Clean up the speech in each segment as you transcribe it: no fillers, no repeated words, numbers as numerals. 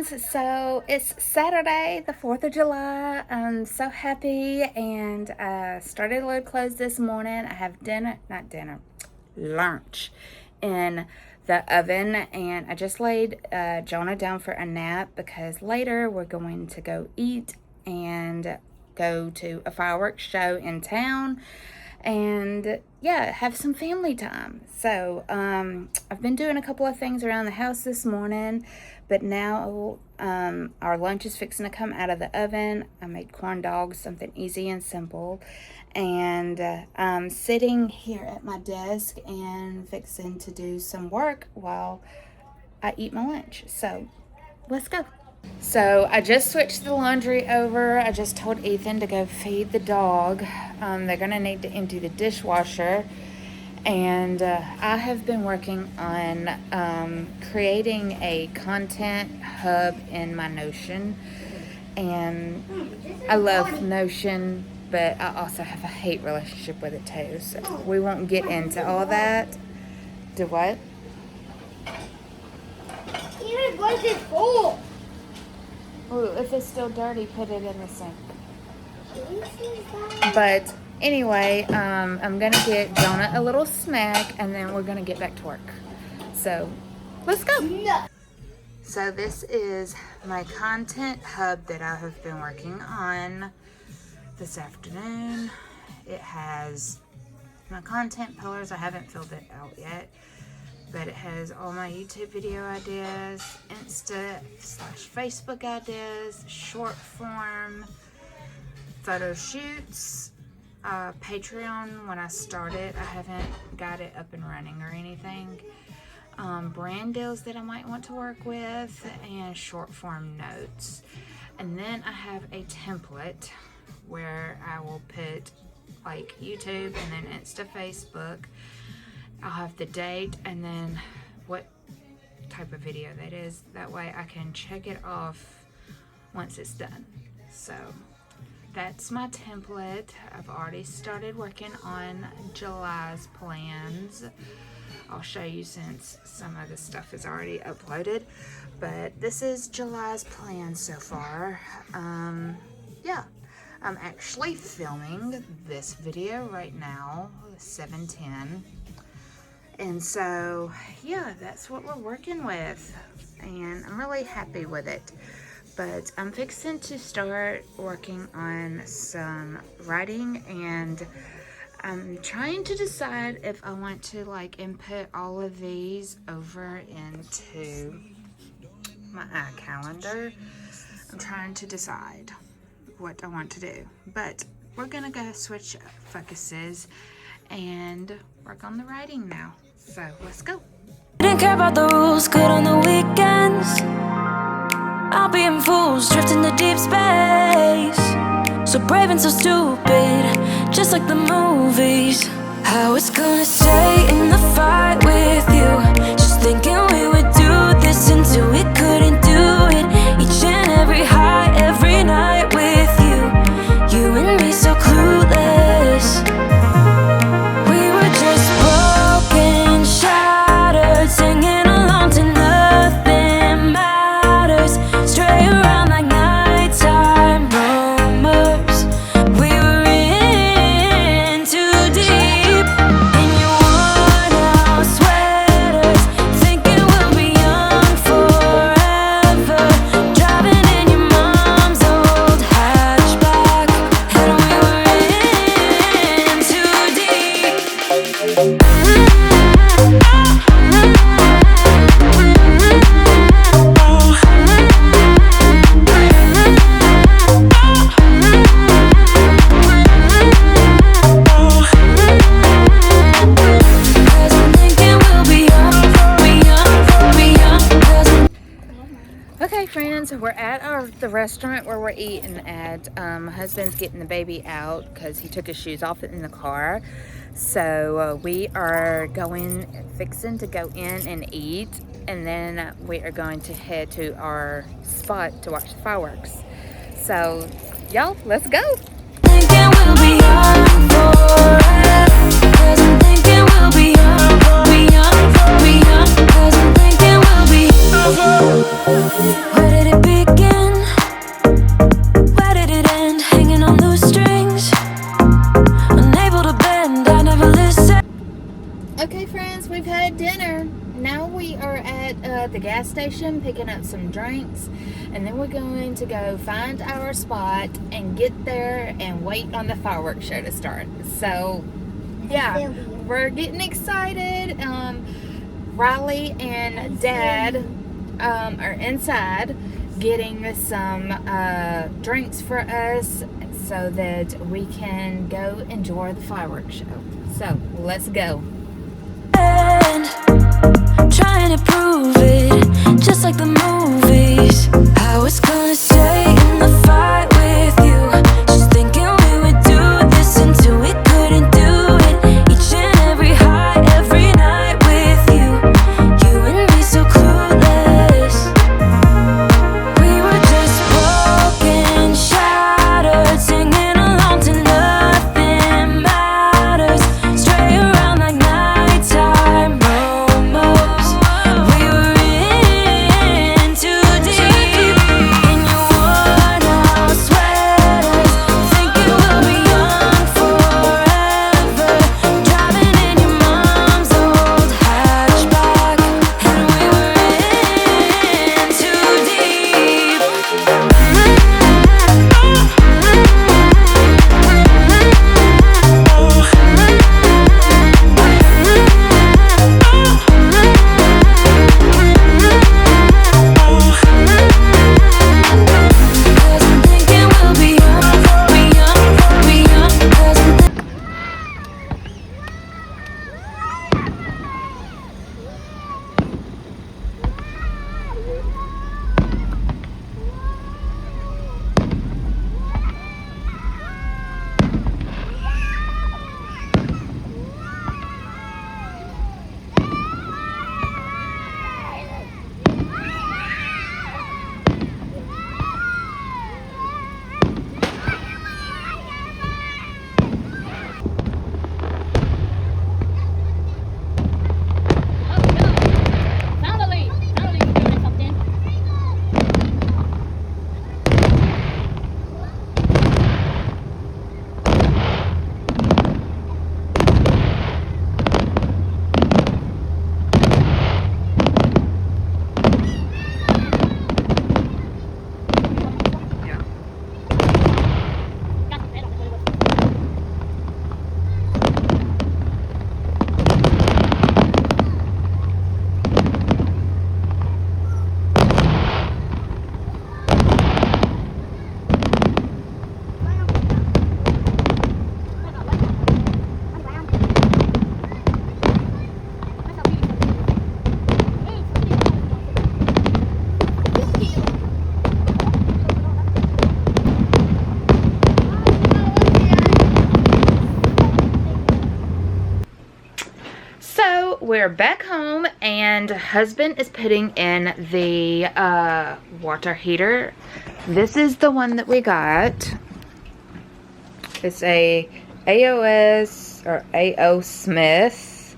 friends, so it's Saturday, the 4th of July. I'm so happy, and started a load clothes this morning. I have lunch in the oven, and I just laid Jonah down for a nap because later we're going to go eat and go to a fireworks show in town and yeah, have some family time. So I've been doing a couple of things around the house this morning, but now our lunch is fixing to come out of the oven. I made corn dogs, something easy and simple, and I'm sitting here at my desk and fixing to do some work while I eat my lunch. So let's go. So I just switched the laundry over. I just told Ethan to go feed the dog. They're going to need to empty the dishwasher. And I have been working on creating a content hub in my Notion. And I love Notion, but I also have a hate relationship with it too. So we won't get into all that. Do what? Even was it full? Ooh, if it's still dirty, put it in the sink. But anyway, I'm going to get Jonah a little snack, and then we're going to get back to work. So, let's go. No. So this is my content hub that I have been working on this afternoon. It has my content pillars. I haven't filled it out yet, but it has all my YouTube video ideas, Insta/Facebook ideas, short form, photo shoots, Patreon. When I started, I haven't got it up and running or anything. Brand deals that I might want to work with, and short form notes. And then I have a template where I will put like YouTube and then Insta, Facebook. I'll have the date and then what type of video that is. That way I can check it off once it's done. So that's my template. I've already started working on July's plans. I'll show you since some of the stuff is already uploaded. But this is July's plan so far. Yeah. I'm actually filming this video right now, 7:10. And so, yeah, that's what we're working with, and I'm really happy with it. But I'm fixing to start working on some writing, and I'm trying to decide if I want to like input all of these over into my iCalendar. I'm trying to decide what I want to do, but we're gonna go switch focuses and work on the writing now. So let's go. Didn't care about the rules, good on the weekends. I'll be in fools, drifting to deep space. So brave and so stupid, just like the movies. I was gonna stay in the fight with you, just thinking we would do this until we couldn't do it. Each and every high, every night with you, you and me so clueless. We were just broken, shattered, singing along to nothing matters. Stray around like nighttime rumors. We were in too deep. In your worn-out sweaters, thinking we'll be young forever. Driving in your mom's old hatchback, and we were in too deep. Okay, friends, we're at the restaurant where we're eating at. My husband's getting the baby out because he took his shoes off in the car. So we are fixing to go in and eat, and then we are going to head to our spot to watch the fireworks. So, y'all, let's go. Thinking we'll be young forever, 'cause I'm thinking we'll be young, 'cause I'm thinking we'll be. Where did it at the gas station picking up some drinks, and then we're going to go find our spot and get there and wait on the fireworks show to start. So yeah, we're getting excited. Riley and Dad are inside getting some drinks for us so that we can go enjoy the fireworks show. So let's go. Trying to prove it, just like the movies. How it's gonna stay in the fight with you. Just thinking we would do this until we couldn't do it. Each and every high, every night with you. You and me so clueless. We were just broken, shattered, singing along to nothing matters. Stray around like nighttime. We're back home and husband is putting in the water heater. This is the one that we got. It's a AOS or AO Smith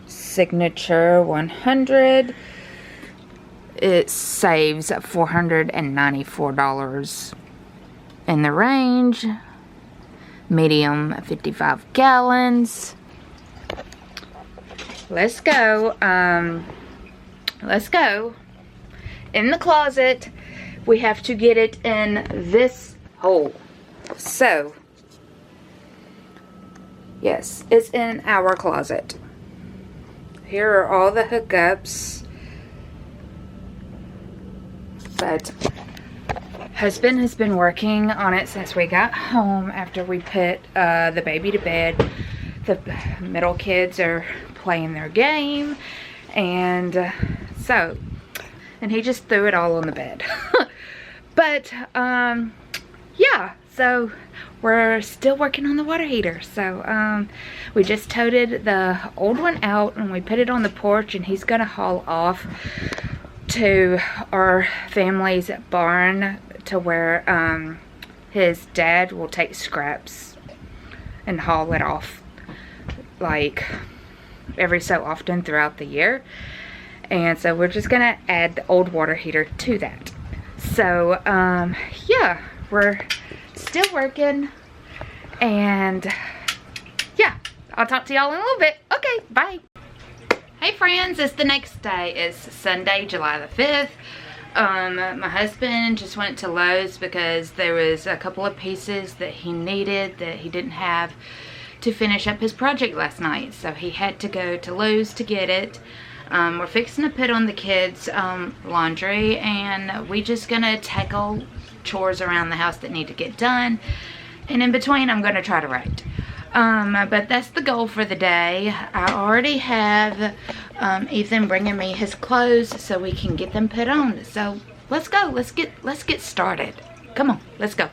Signature 100. It saves $494 in the range. Medium 55 gallons. Let's go. Let's go. In the closet, we have to get it in this hole. So, yes, it's in our closet. Here are all the hookups. But husband has been working on it since we got home after we put the baby to bed. The middle kids are playing their game, and and he just threw it all on the bed. But yeah, so we're still working on the water heater. So we just toted the old one out and we put it on the porch, and he's gonna haul off to our family's barn to where his dad will take scraps and haul it off like every so often throughout the year. And so we're just gonna add the old water heater to that. So yeah, we're still working, and yeah, I'll talk to y'all in a little bit. Okay, bye. Hey friends, it's the next day. It's Sunday, July the 5th. My husband just went to Lowe's because there was a couple of pieces that he needed that he didn't have to finish up his project last night. So he had to go to Lowe's to get it. We're fixing to put on the kids' laundry, and we just gonna tackle chores around the house that need to get done. And in between, I'm gonna try to write. But that's the goal for the day. I already have Ethan bringing me his clothes so we can get them put on. So let's go. Let's get started. Come on, let's go.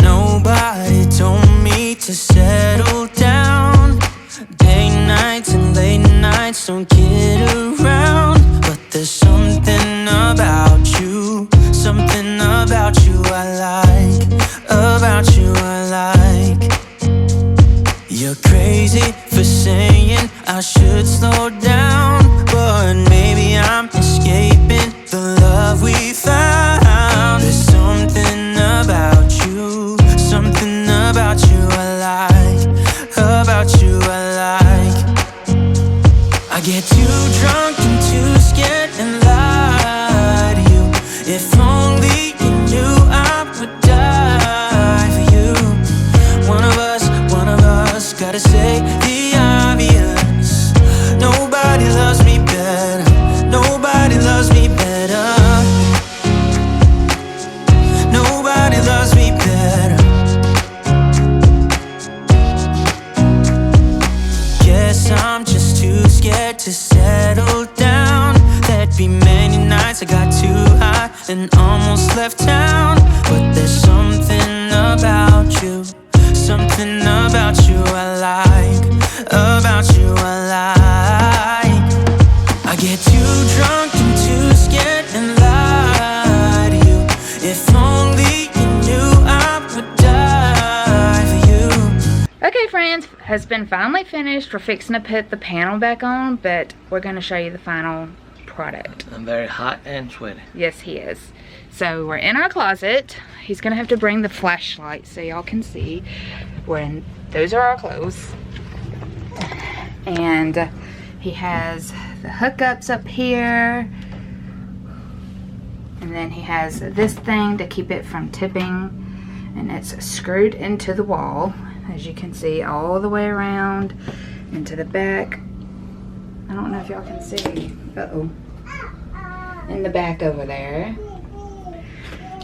Nobody told me to settle down. Day nights and late nights don't get around. But there's something about you I like, about you I like. You're crazy for saying I should slow down, but maybe I'm escaping the love we found. There's something about you I like, about you I like. I get too drunk and too scared and lie to you. If only you knew I would die for you. One of us gotta say the obvious. Nobody loves me better. Nobody loves me better. Nobody loves me better. Guess I'm just too scared to settle down. There'd be many nights I got too high and almost left town. But there's something about you I like, about you I like. I get too drunk and too scared and lie to you. If only you knew I would die for you. Okay friends, husband finally finished. We're fixing to put the panel back on, but we're gonna show you the final product. I'm very hot and sweaty. Yes, he is. So we're in our closet. He's gonna have to bring the flashlight so y'all can see. Those are our clothes. And he has the hookups up here. And then he has this thing to keep it from tipping. And it's screwed into the wall, as you can see, all the way around into the back. I don't know if y'all can see. Uh-oh. In the back over there.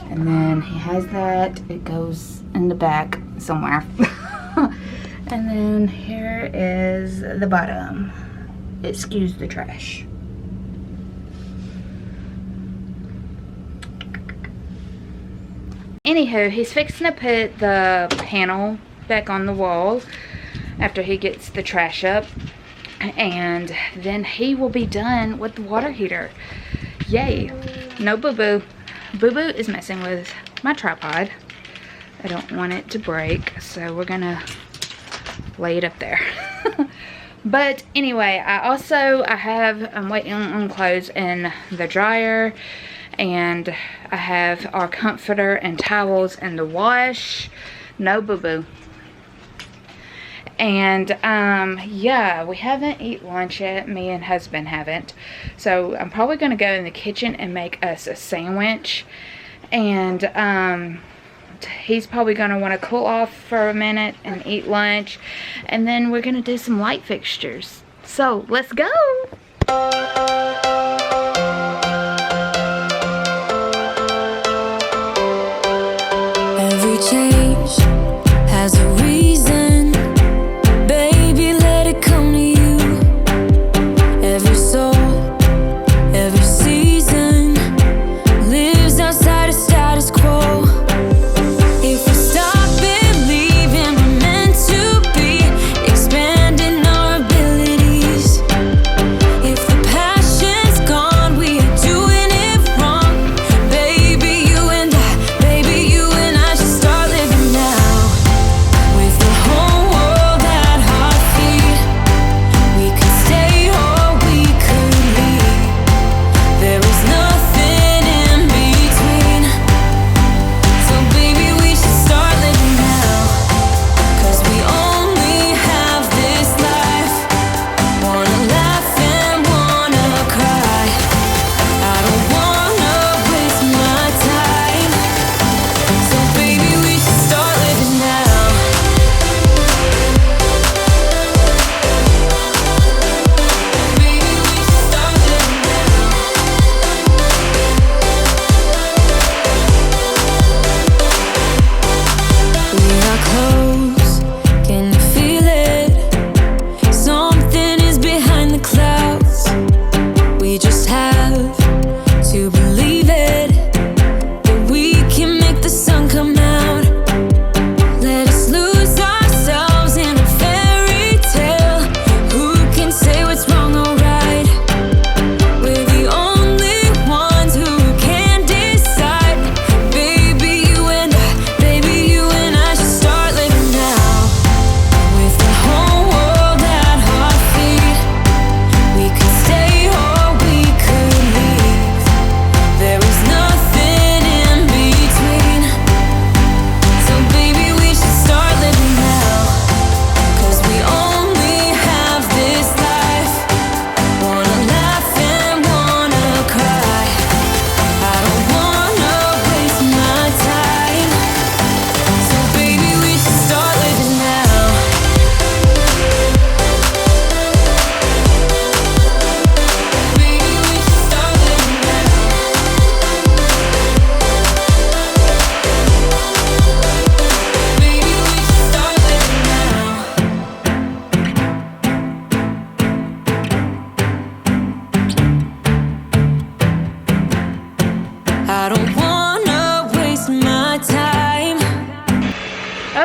And then he has that. It goes in the back somewhere. And then here is the bottom. Excuse the trash. Anywho, he's fixing to put the panel back on the wall after he gets the trash up. And then he will be done with the water heater. Yay. No boo-boo. Boo-boo is messing with my tripod. I don't want it to break, so we're gonna lay it up there. But anyway, I'm waiting on clothes in the dryer, and I have our comforter and towels in the wash. No boo-boo. And yeah, we haven't eaten lunch yet. Me and husband haven't. So I'm probably gonna go in the kitchen and make us a sandwich. And he's probably gonna want to cool off for a minute and eat lunch. And then we're gonna do some light fixtures. So let's go. Every change has a reason. Baby, let it come to you. Every soul, every season lives outside of status quo. If we stop believing we're meant to be, expanding our abilities. If the passion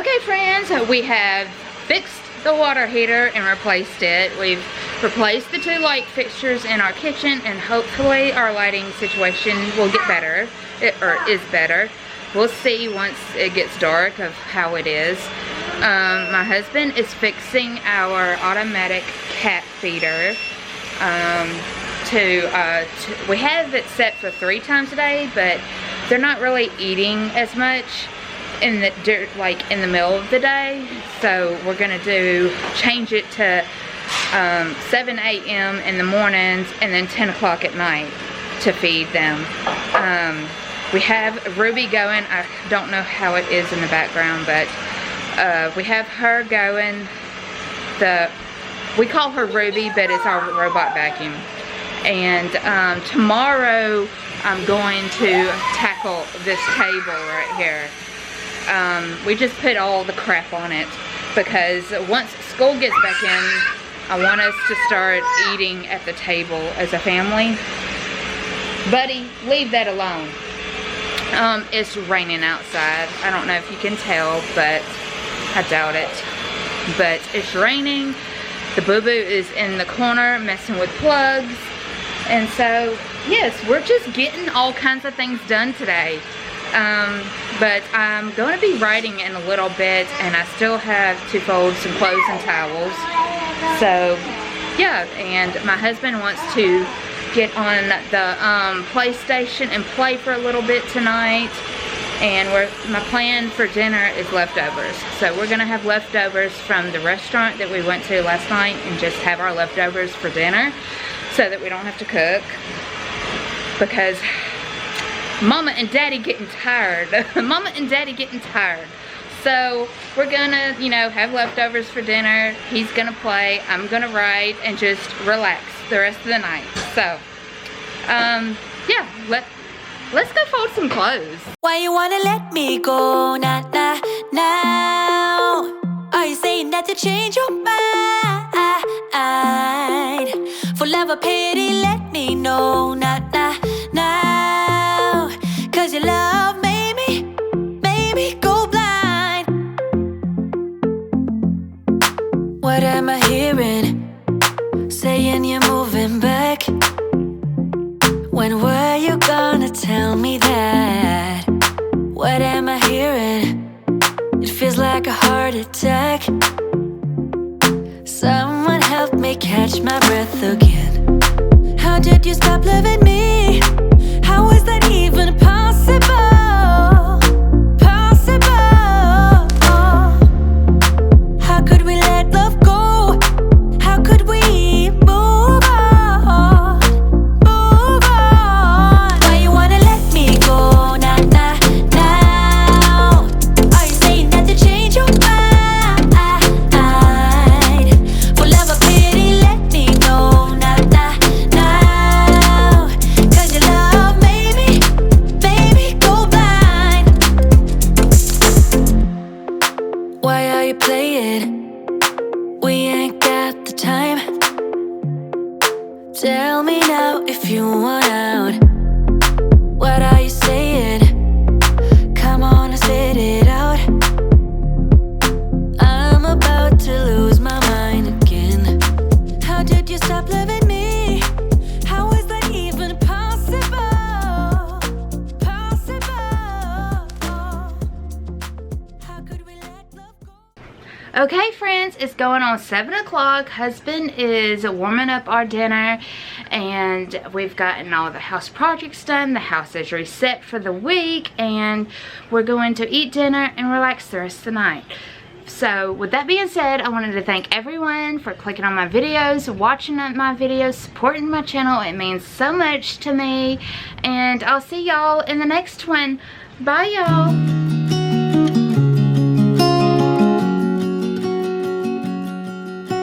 Okay friends, we have fixed the water heater and replaced it. We've replaced the 2 light fixtures in our kitchen, and hopefully our lighting situation will get better, or is better. We'll see once it gets dark of how it is. My husband is fixing our automatic cat feeder. We have it set for 3 times a day, but they're not really eating as much in the middle of the day, so we're gonna change it to 7 a.m. in the mornings and then 10 o'clock at night to feed them. We have Ruby going. I don't know how it is in the background, but we have her going. We call her Ruby, but it's our robot vacuum. And tomorrow I'm going to tackle this table right here. We just put all the crap on it because once school gets back in, I want us to start eating at the table as a family. Buddy, leave that alone. It's raining outside. I don't know if you can tell, but I doubt it. But it's raining. The boo-boo is in the corner messing with plugs. And so, yes, we're just getting all kinds of things done today. But I'm going to be writing in a little bit, and I still have to fold some clothes and towels. So, yeah, and my husband wants to get on the PlayStation and play for a little bit tonight. And my plan for dinner is leftovers. So we're gonna have leftovers from the restaurant that we went to last night and just have our leftovers for dinner so that we don't have to cook. Because Mama and Daddy getting tired. Mama and Daddy getting tired. So we're gonna, have leftovers for dinner. He's gonna play, I'm gonna write, and just relax the rest of the night. So, yeah, let's go fold some clothes. Why you wanna let me go, nah, nah, now? Are you saying that to change your mind? For love or pity, let me know, nah, nah, now. Cause your love made me go blind. What am I hearing? Saying you're moving back. When were you gonna tell me that? What am I hearing? It feels like a heart attack. Someone help me catch my breath again. How did you stop loving me? How is that even possible? Possible? How could we let love go? How could we move on? Move on. Why you wanna let me go? Nah, nah, now. Are you saying that to change your mind? For love or pity, let me know. Nah, nah, now. Cause your love made me go blind. Why are you playing? We ain't got the time. Tell me now if you want out. What are you saying? Come on and spit it out. I'm about to lose my mind again. How did you stop loving me? How is that even possible? Possible? How could we let love go? Okay friends, it's going on 7 o'clock. Husband is warming up our dinner, and we've gotten all the house projects done. The house is reset for the week, and we're going to eat dinner and relax the rest of the night. So with that being said, I wanted to thank everyone for clicking on my videos, watching my videos, supporting my channel. It means so much to me, and I'll see y'all in the next one. Bye y'all.